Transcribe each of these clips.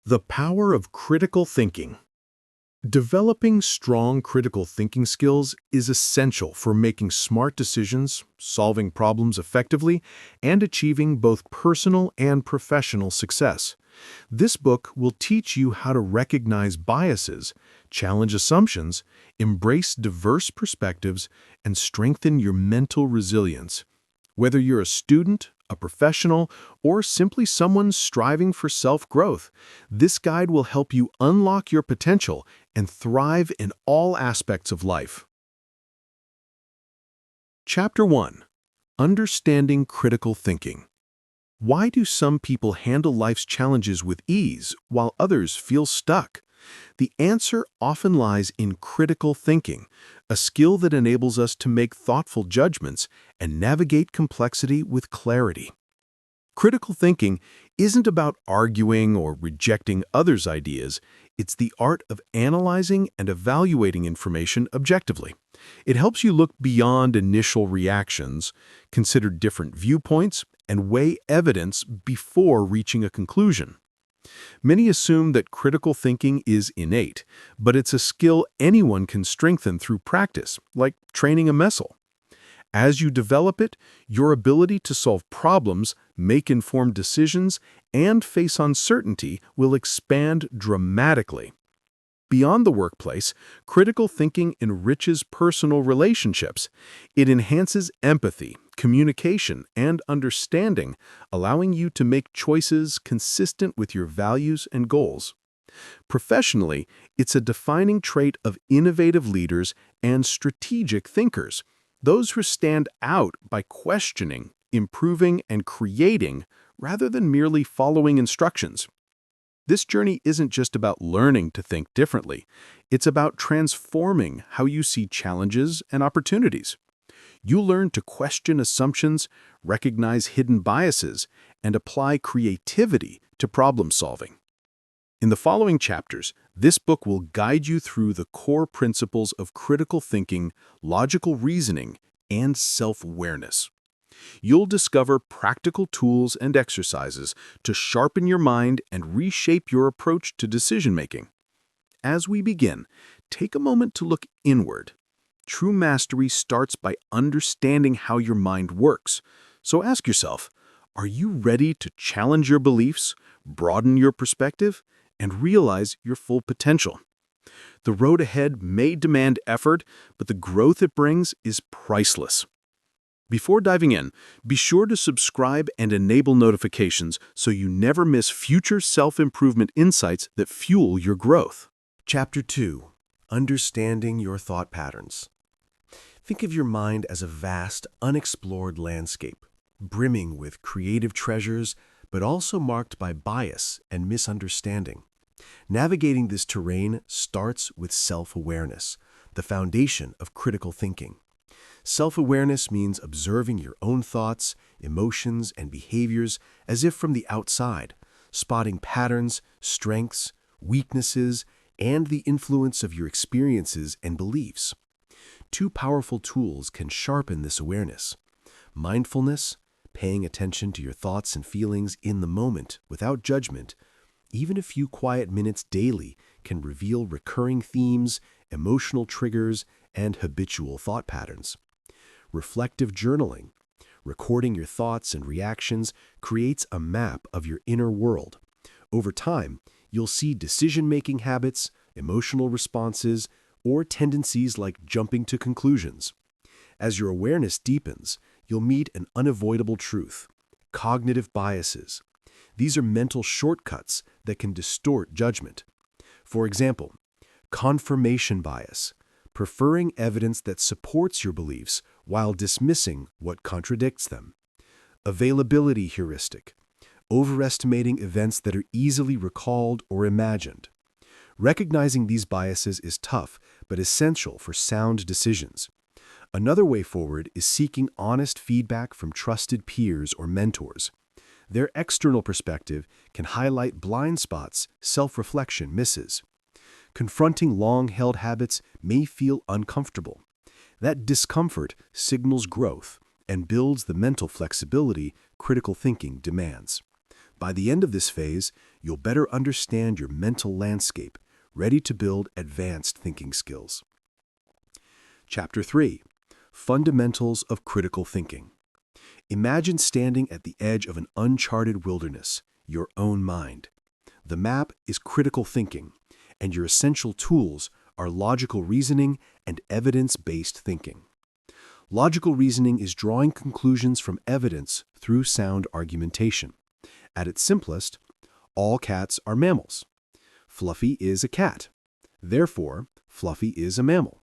The power of critical thinking. Developing strong critical thinking skills is essential for making smart decisions, solving problems effectively, and achieving both personal and professional success. This book will teach you how to recognize biases, challenge assumptions, embrace diverse perspectives, and strengthen your mental resilience. Whether you're a student, a professional, or simply someone striving for self-growth, this guide will help you unlock your potential and thrive in all aspects of life. Chapter 1. Understanding Critical Thinking. Why do some people handle life's challenges with ease while others feel stuck? The answer often lies in critical thinking, a skill that enables us to make thoughtful judgments and navigate complexity with clarity. Critical thinking isn't about arguing or rejecting others' ideas. It's the art of analyzing and evaluating information objectively. It helps you look beyond initial reactions, consider different viewpoints, and weigh evidence before reaching a conclusion. Many assume that critical thinking is innate, but it's a skill anyone can strengthen through practice, like training a muscle. As you develop it, your ability to solve problems, make informed decisions, and face uncertainty will expand dramatically. Beyond the workplace, critical thinking enriches personal relationships. It enhances empathy, communication, and understanding, allowing you to make choices consistent with your values and goals. Professionally, it's a defining trait of innovative leaders and strategic thinkers, those who stand out by questioning, improving, and creating rather than merely following instructions. This journey isn't just about learning to think differently. It's about transforming how you see challenges and opportunities. You learn to question assumptions, recognize hidden biases, and apply creativity to problem solving. In the following chapters, this book will guide you through the core principles of critical thinking, logical reasoning, and self-awareness. You'll discover practical tools and exercises to sharpen your mind and reshape your approach to decision-making. As we begin, take a moment to look inward. True mastery starts by understanding how your mind works. So ask yourself, are you ready to challenge your beliefs, broaden your perspective, and realize your full potential? The road ahead may demand effort, but the growth it brings is priceless. Before diving in, be sure to subscribe and enable notifications so you never miss future self-improvement insights that fuel your growth. Chapter 2. Understanding Your Thought Patterns. Think of your mind as a vast, unexplored landscape, brimming with creative treasures, but also marked by bias and misunderstanding. Navigating this terrain starts with self-awareness, the foundation of critical thinking. Self-awareness means observing your own thoughts, emotions, and behaviors as if from the outside, spotting patterns, strengths, weaknesses, and the influence of your experiences and beliefs. Two powerful tools can sharpen this awareness: mindfulness, paying attention to your thoughts and feelings in the moment without judgment. Even a few quiet minutes daily can reveal recurring themes, emotional triggers, and habitual thought patterns. Reflective journaling, recording your thoughts and reactions, creates a map of your inner world. Over time, you'll see decision-making habits, emotional responses, or tendencies like jumping to conclusions. As your awareness deepens, you'll meet an unavoidable truth: cognitive biases. These are mental shortcuts that can distort judgment. For example, confirmation bias, preferring evidence that supports your beliefs while dismissing what contradicts them. Availability heuristic, overestimating events that are easily recalled or imagined. Recognizing these biases is tough, but essential for sound decisions. Another way forward is seeking honest feedback from trusted peers or mentors. Their external perspective can highlight blind spots self-reflection misses. Confronting long-held habits may feel uncomfortable. That discomfort signals growth and builds the mental flexibility critical thinking demands. By the end of this phase, you'll better understand your mental landscape, ready to build advanced thinking skills. Chapter 3. Fundamentals of Critical Thinking. Imagine standing at the edge of an uncharted wilderness, your own mind. The map is critical thinking, and your essential tools are logical reasoning and evidence-based thinking. Logical reasoning is drawing conclusions from evidence through sound argumentation. At its simplest, all cats are mammals. Fluffy is a cat. Therefore, Fluffy is a mammal.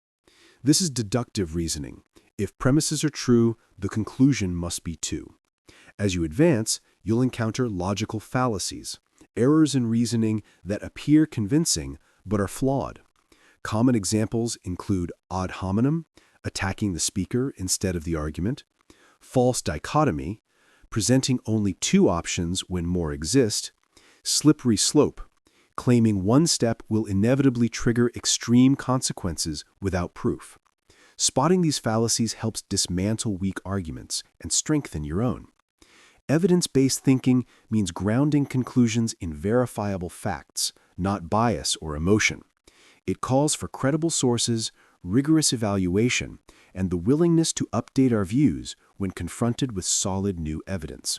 This is deductive reasoning. If premises are true, the conclusion must be too. As you advance, you'll encounter logical fallacies, errors in reasoning that appear convincing but are flawed. Common examples include ad hominem, attacking the speaker instead of the argument; false dichotomy, presenting only two options when more exist; slippery slope, claiming one step will inevitably trigger extreme consequences without proof. Spotting these fallacies helps dismantle weak arguments and strengthen your own. Evidence-based thinking means grounding conclusions in verifiable facts, not bias or emotion. It calls for credible sources, rigorous evaluation, and the willingness to update our views when confronted with solid new evidence.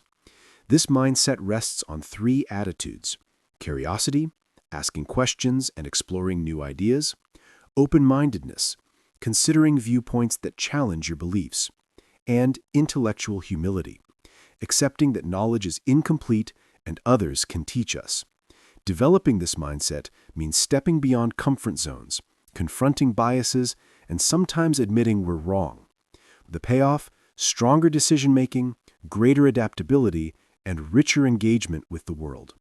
This mindset rests on three attitudes: curiosity, asking questions and exploring new ideas; open-mindedness, considering viewpoints that challenge your beliefs; and intellectual humility, accepting that knowledge is incomplete and others can teach us. Developing this mindset means stepping beyond comfort zones, confronting biases, and sometimes admitting we're wrong. The payoff: stronger decision-making, greater adaptability, and richer engagement with the world.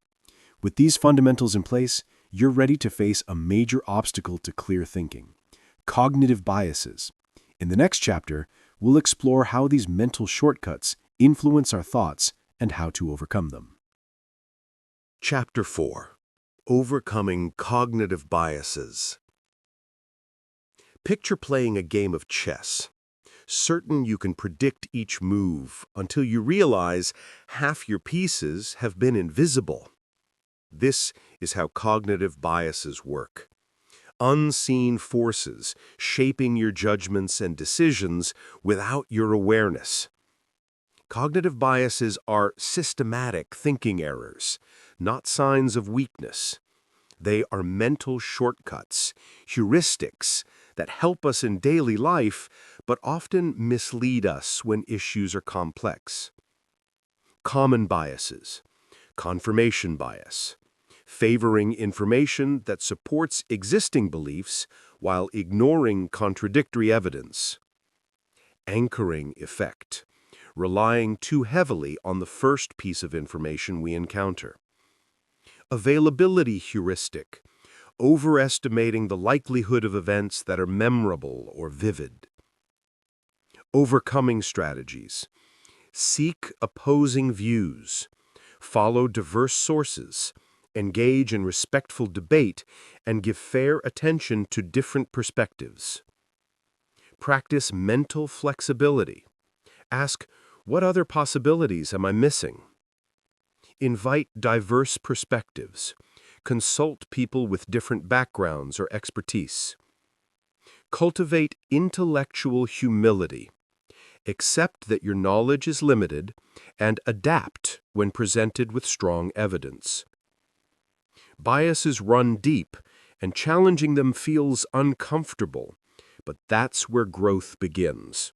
With these fundamentals in place, you're ready to face a major obstacle to clear thinking: cognitive biases. In the next chapter, we'll explore how these mental shortcuts influence our thoughts and how to overcome them. Chapter 4. Overcoming Cognitive Biases. Picture playing a game of chess, certain you can predict each move until you realize half your pieces have been invisible. This is how cognitive biases work. Unseen forces shaping your judgments and decisions without your awareness. Cognitive biases are systematic thinking errors, not signs of weakness. They are mental shortcuts, heuristics that help us in daily life, but often mislead us when issues are complex. Common biases: confirmation bias, favoring information that supports existing beliefs while ignoring contradictory evidence. Anchoring effect, relying too heavily on the first piece of information we encounter. Availability heuristic, overestimating the likelihood of events that are memorable or vivid. Overcoming strategies: seek opposing views, follow diverse sources, engage in respectful debate, and give fair attention to different perspectives. Practice mental flexibility. Ask, what other possibilities am I missing? Invite diverse perspectives. Consult people with different backgrounds or expertise. Cultivate intellectual humility. Accept that your knowledge is limited and adapt when presented with strong evidence. Biases run deep, and challenging them feels uncomfortable, but that's where growth begins.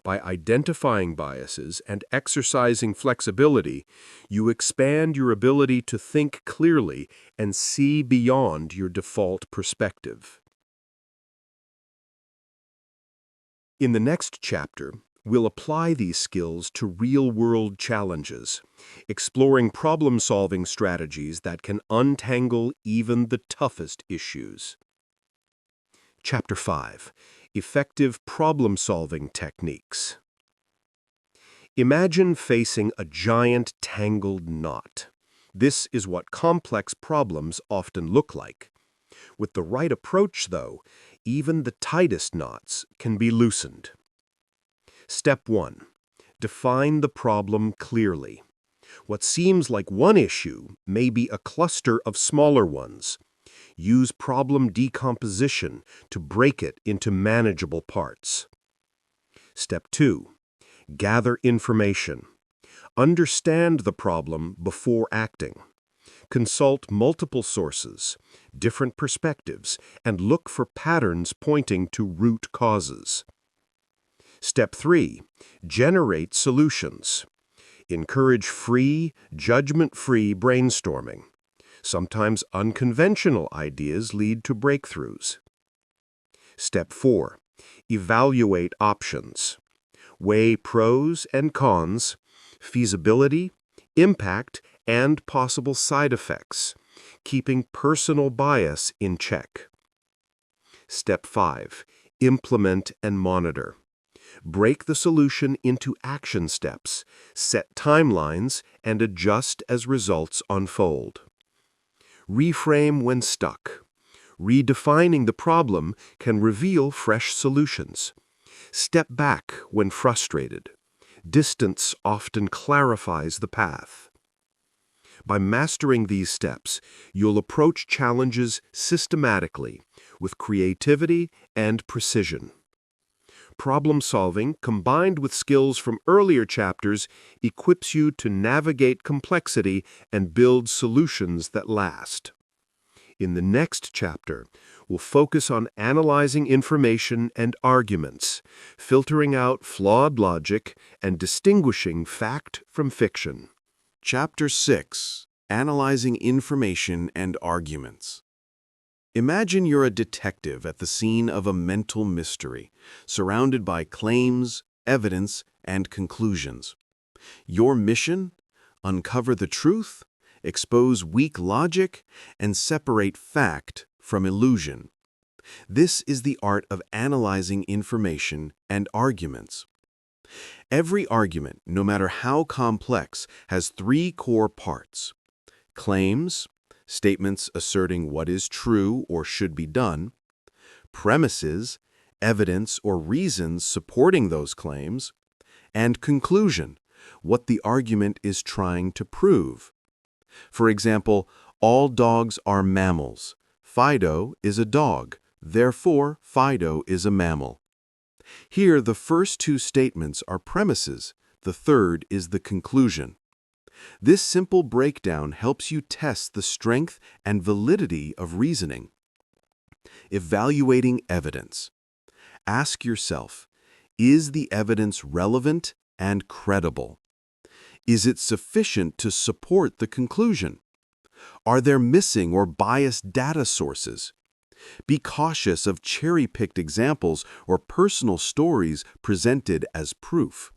By identifying biases and exercising flexibility, you expand your ability to think clearly and see beyond your default perspective. In the next chapter, we'll apply these skills to real-world challenges, exploring problem-solving strategies that can untangle even the toughest issues. Chapter 5. Effective problem-solving techniques. Imagine facing a giant tangled knot. This is what complex problems often look like. With the right approach, though, even the tightest knots can be loosened. Step 1. Define the problem clearly. What seems like one issue may be a cluster of smaller ones. Use problem decomposition to break it into manageable parts. Step 2. Gather information. Understand the problem before acting. Consult multiple sources, different perspectives, and look for patterns pointing to root causes. Step 3. Generate solutions. Encourage free, judgment-free brainstorming. Sometimes unconventional ideas lead to breakthroughs. Step 4. Evaluate options. Weigh pros and cons, feasibility, impact, and possible side effects, keeping personal bias in check. Step 5. Implement and monitor. Break the solution into action steps, set timelines, and adjust as results unfold. Reframe when stuck. Redefining the problem can reveal fresh solutions. Step back when frustrated. Distance often clarifies the path. By mastering these steps, you'll approach challenges systematically, with creativity and precision. Problem-solving, combined with skills from earlier chapters, equips you to navigate complexity and build solutions that last. In the next chapter, we'll focus on analyzing information and arguments, filtering out flawed logic, and distinguishing fact from fiction. Chapter 6. Analyzing Information and Arguments. Imagine you're a detective at the scene of a mental mystery, surrounded by claims, evidence, and conclusions. Your mission? Uncover the truth, expose weak logic, and separate fact from illusion. This is the art of analyzing information and arguments. Every argument, no matter how complex, has three core parts: claims, statements asserting what is true or should be done; premises, evidence or reasons supporting those claims; and conclusion, what the argument is trying to prove. For example, all dogs are mammals. Fido is a dog, therefore Fido is a mammal. Here, the first two statements are premises, the third is the conclusion. This simple breakdown helps you test the strength and validity of reasoning. Evaluating evidence. Ask yourself, is the evidence relevant and credible? Is it sufficient to support the conclusion? Are there missing or biased data sources? Be cautious of cherry-picked examples or personal stories presented as proof.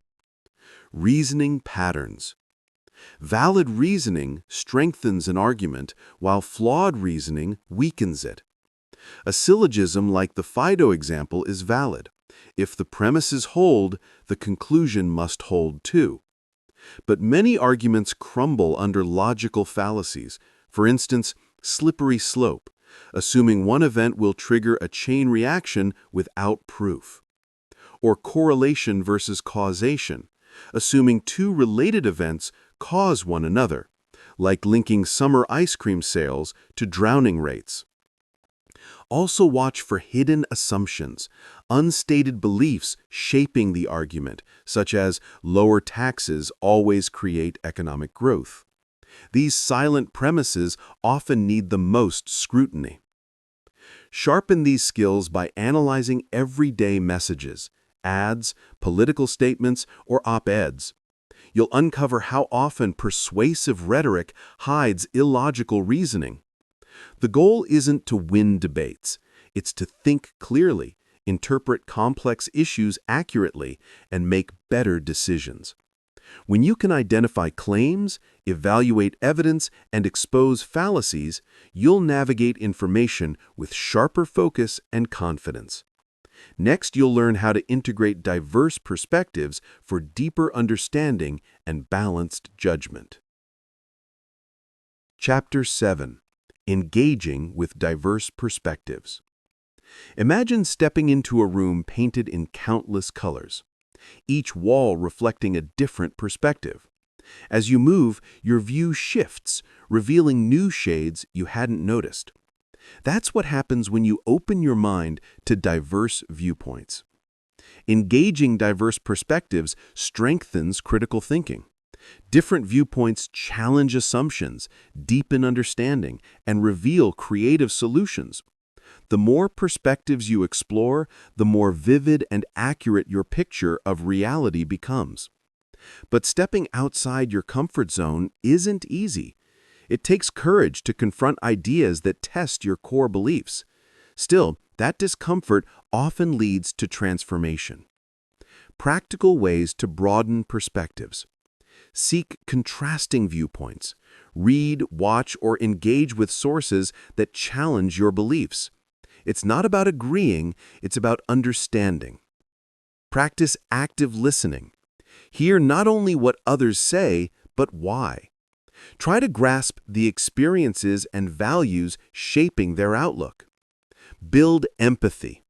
Reasoning patterns. Valid reasoning strengthens an argument, while flawed reasoning weakens it. A syllogism like the Fido example is valid. If the premises hold, the conclusion must hold too. But many arguments crumble under logical fallacies. For instance, slippery slope, assuming one event will trigger a chain reaction without proof. Or correlation versus causation, assuming two related events cause one another, like linking summer ice cream sales to drowning rates. Also watch for hidden assumptions, unstated beliefs shaping the argument, such as lower taxes always create economic growth. These silent premises often need the most scrutiny. Sharpen these skills by analyzing everyday messages, ads, political statements, or op-eds. You'll uncover how often persuasive rhetoric hides illogical reasoning. The goal isn't to win debates. It's to think clearly, interpret complex issues accurately, and make better decisions. When you can identify claims, evaluate evidence, and expose fallacies, you'll navigate information with sharper focus and confidence. Next, you'll learn how to integrate diverse perspectives for deeper understanding and balanced judgment. Chapter 7. Engaging with diverse perspectives. Imagine stepping into a room painted in countless colors, each wall reflecting a different perspective. As you move, your view shifts, revealing new shades you hadn't noticed. That's what happens when you open your mind to diverse viewpoints. Engaging diverse perspectives strengthens critical thinking. Different viewpoints challenge assumptions, deepen understanding, and reveal creative solutions. The more perspectives you explore, the more vivid and accurate your picture of reality becomes. But stepping outside your comfort zone isn't easy. It takes courage to confront ideas that test your core beliefs. Still, that discomfort often leads to transformation. Practical ways to broaden perspectives. Seek contrasting viewpoints. Read, watch, or engage with sources that challenge your beliefs. It's not about agreeing, it's about understanding. Practice active listening. Hear not only what others say, but why. Try to grasp the experiences and values shaping their outlook. Build empathy.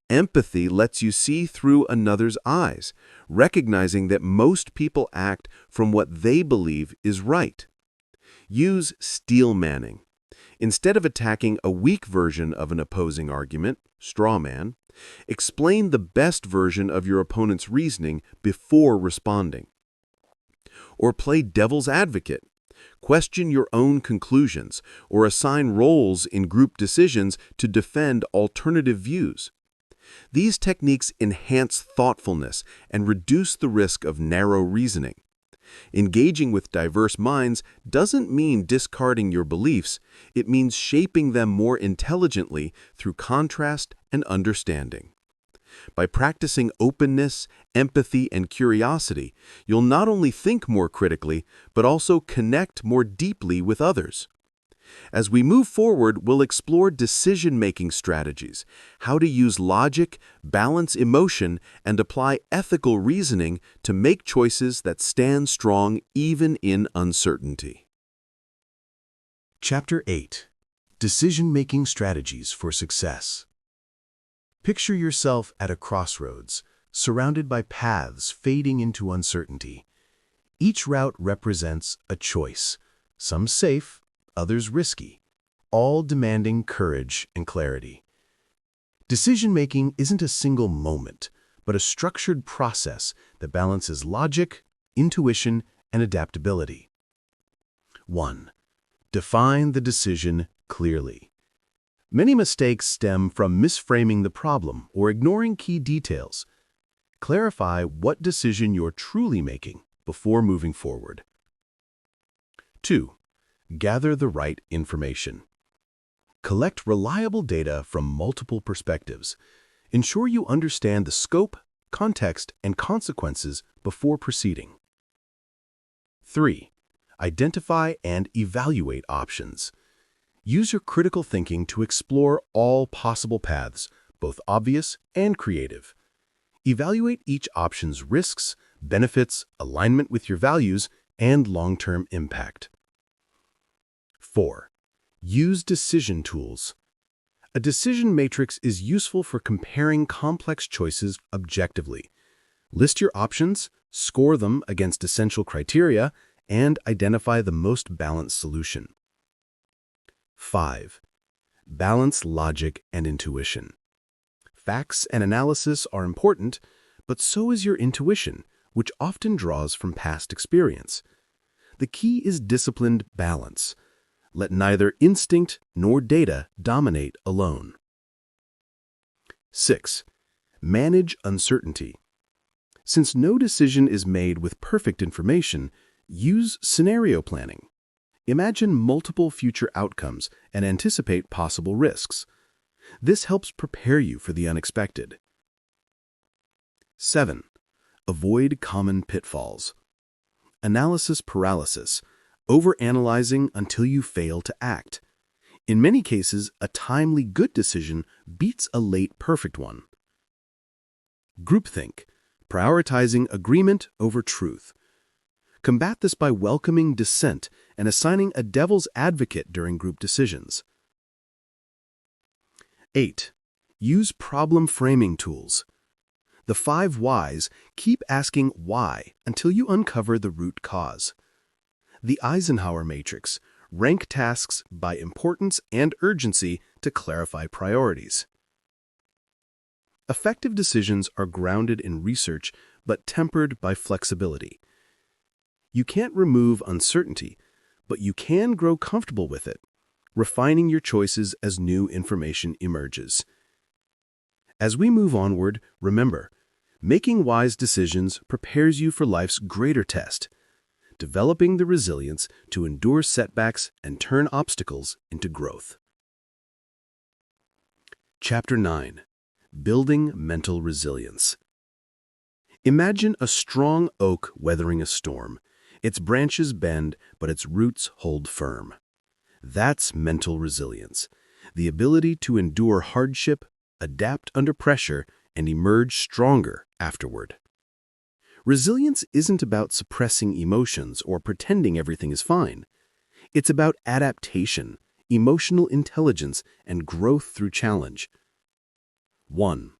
Empathy lets you see through another's eyes, recognizing that most people act from what they believe is right. Use steel manning. Instead of attacking a weak version of an opposing argument, straw man, explain the best version of your opponent's reasoning before responding. Or play devil's advocate. Question your own conclusions or assign roles in group decisions to defend alternative views. These techniques enhance thoughtfulness and reduce the risk of narrow reasoning. Engaging with diverse minds doesn't mean discarding your beliefs, it means shaping them more intelligently through contrast and understanding. By practicing openness, empathy, and curiosity, you'll not only think more critically, but also connect more deeply with others. As we move forward, we'll explore decision-making strategies, how to use logic, balance emotion, and apply ethical reasoning to make choices that stand strong even in uncertainty. Chapter 8. Decision-Making Strategies for Success. Picture yourself at a crossroads, surrounded by paths fading into uncertainty. Each route represents a choice, some safe, others risky, all demanding courage and clarity. Decision-making isn't a single moment, but a structured process that balances logic, intuition, and adaptability. 1. Define the decision clearly. Many mistakes stem from misframing the problem or ignoring key details. Clarify what decision you're truly making before moving forward. 2. Gather the right information. Collect reliable data from multiple perspectives. Ensure you understand the scope, context, and consequences before proceeding. 3. Identify and evaluate options. Use your critical thinking to explore all possible paths, both obvious and creative. Evaluate each option's risks, benefits, alignment with your values, and long-term impact. 4. Use decision tools. A decision matrix is useful for comparing complex choices objectively. List your options, score them against essential criteria, and identify the most balanced solution. 5. Balance logic and intuition. Facts and analysis are important, but so is your intuition, which often draws from past experience. The key is disciplined balance. Let neither instinct nor data dominate alone. 6. Manage uncertainty. Since no decision is made with perfect information, use scenario planning. Imagine multiple future outcomes and anticipate possible risks. This helps prepare you for the unexpected. 7. Avoid common pitfalls. Analysis paralysis. Overanalyzing until you fail to act. In many cases, a timely good decision beats a late perfect one. Groupthink, prioritizing agreement over truth. Combat this by welcoming dissent and assigning a devil's advocate during group decisions. 8. Use problem framing tools. The 5 whys, keep asking why until you uncover the root cause. The Eisenhower matrix, rank tasks by importance and urgency to clarify priorities. Effective decisions are grounded in research but tempered by flexibility. You can't remove uncertainty, but you can grow comfortable with it, refining your choices as new information emerges. As we move onward, remember, making wise decisions prepares you for life's greater test, developing the resilience to endure setbacks and turn obstacles into growth. Chapter 9. Building Mental Resilience. Imagine a strong oak weathering a storm. Its branches bend, but its roots hold firm. That's mental resilience, the ability to endure hardship, adapt under pressure, and emerge stronger afterward. Resilience isn't about suppressing emotions or pretending everything is fine. It's about adaptation, emotional intelligence, and growth through challenge. 1.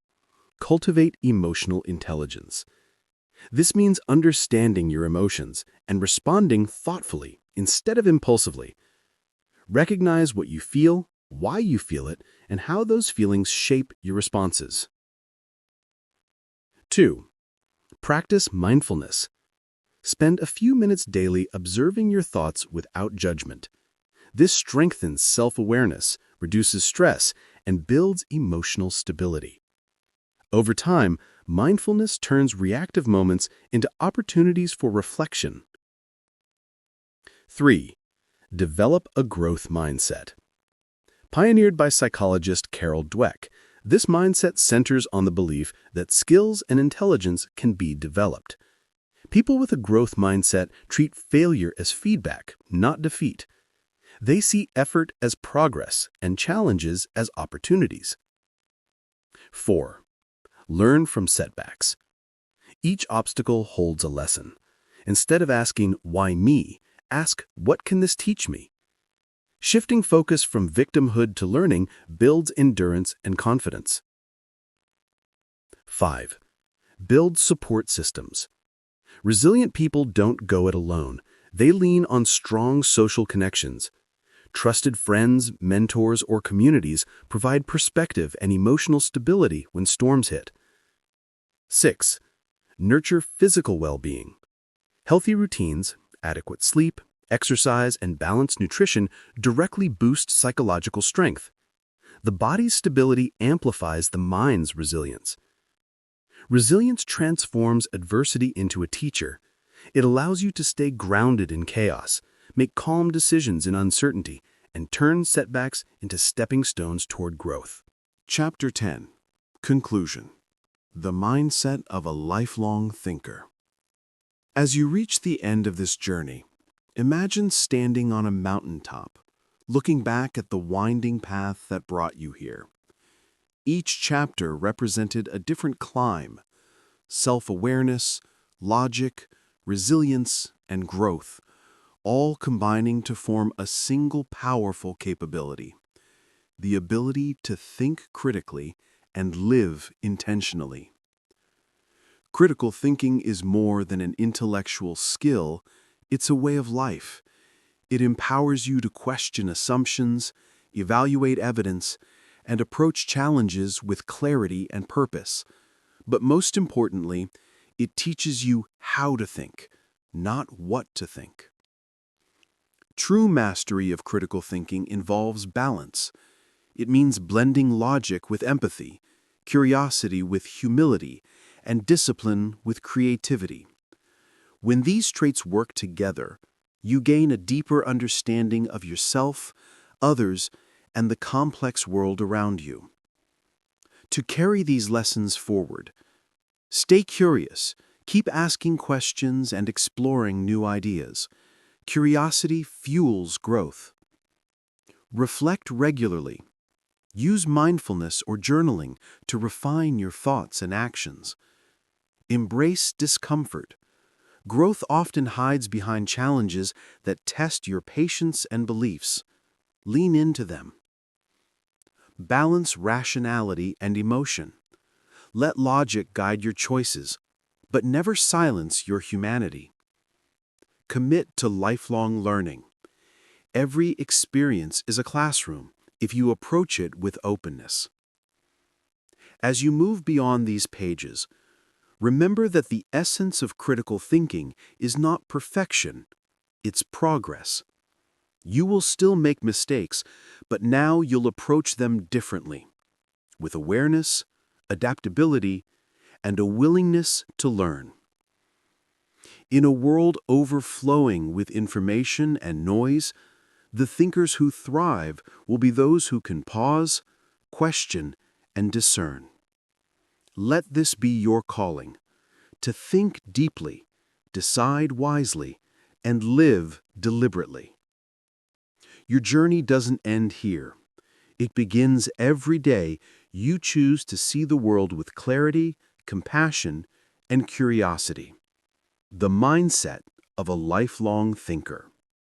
Cultivate emotional intelligence. This means understanding your emotions and responding thoughtfully instead of impulsively. Recognize what you feel, why you feel it, and how those feelings shape your responses. 2. Practice mindfulness. Spend a few minutes daily observing your thoughts without judgment. This strengthens self-awareness, reduces stress, and builds emotional stability. Over time, mindfulness turns reactive moments into opportunities for reflection. 3. Develop a growth mindset. Pioneered by psychologist Carol Dweck, this mindset centers on the belief that skills and intelligence can be developed. People with a growth mindset treat failure as feedback, not defeat. They see effort as progress and challenges as opportunities. 4. Learn from setbacks. Each obstacle holds a lesson. Instead of asking, "Why me?" ask, "What can this teach me?" Shifting focus from victimhood to learning builds endurance and confidence. 5. Build support systems. Resilient people don't go it alone. They lean on strong social connections. Trusted friends, mentors, or communities provide perspective and emotional stability when storms hit. 6. Nurture physical well-being. Healthy routines, adequate sleep, exercise, and balanced nutrition directly boost psychological strength. The body's stability amplifies the mind's resilience. Resilience transforms adversity into a teacher. It allows you to stay grounded in chaos, make calm decisions in uncertainty, and turn setbacks into stepping stones toward growth. Chapter 10. Conclusion. The mindset of a lifelong thinker. As you reach the end of this journey, imagine standing on a mountaintop, looking back at the winding path that brought you here. Each chapter represented a different climb: self-awareness, logic, resilience, and growth, all combining to form a single powerful capability: the ability to think critically and live intentionally. Critical thinking is more than an intellectual skill, it's a way of life. It empowers you to question assumptions, evaluate evidence, and approach challenges with clarity and purpose. But most importantly, it teaches you how to think, not what to think. True mastery of critical thinking involves balance. It means blending logic with empathy, curiosity with humility, and discipline with creativity. When these traits work together, you gain a deeper understanding of yourself, others, and the complex world around you. To carry these lessons forward, stay curious, keep asking questions and exploring new ideas. Curiosity fuels growth. Reflect regularly. Use mindfulness or journaling to refine your thoughts and actions. Embrace discomfort. Growth often hides behind challenges that test your patience and beliefs. Lean into them. Balance rationality and emotion. Let logic guide your choices, but never silence your humanity. Commit to lifelong learning. Every experience is a classroom if you approach it with openness. As you move beyond these pages, remember that the essence of critical thinking is not perfection, it's progress. You will still make mistakes, but now you'll approach them differently, with awareness, adaptability, and a willingness to learn. In a world overflowing with information and noise, the thinkers who thrive will be those who can pause, question, and discern. Let this be your calling, to think deeply, decide wisely, and live deliberately. Your journey doesn't end here. It begins every day you choose to see the world with clarity, compassion, and curiosity. The mindset of a lifelong thinker.